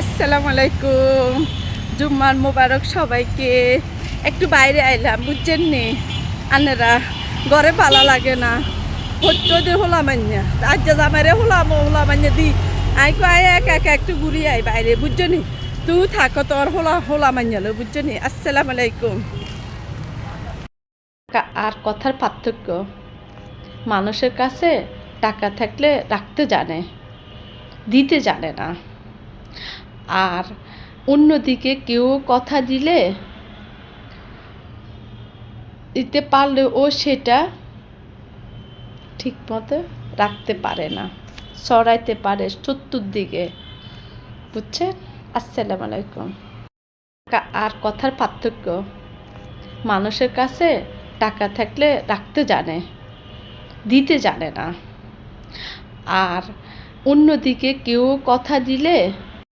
আসসালামু আলাইকুম। জুম্মার মোবারক সবাইকে। একটু বাইরে আইলাম বুঝছেন নি আনেরা ঘরে ভালো লাগে না হচ্ছে হলা মান্যা আজ জামাইরে হলা মান্যা দি আয় একা একা একটু ঘুরি আই বাইরে বুঝছো নি তুই থাকো তোর হলা মান্যালো বুঝছো নি। আসসালামু আলাইকুম। আর কথার পার্থক্য, মানুষের কাছে টাকা থাকলে রাখতে জানে, দিতে জানে না। আর অন্যদিকে কেউ কথা দিতে পারলেও সেটা ঠিক মতো রাখতে পারে না, ছড়াইতে পারে চতুর্দিকে। বুঝছেন? আসসালামু আলাইকুম। আর কথার পার্থক্য, মানুষের কাছে টাকা থাকলে রাখতে জানে, দিতে জানে না। আর অন্যদিকে কেউ কথা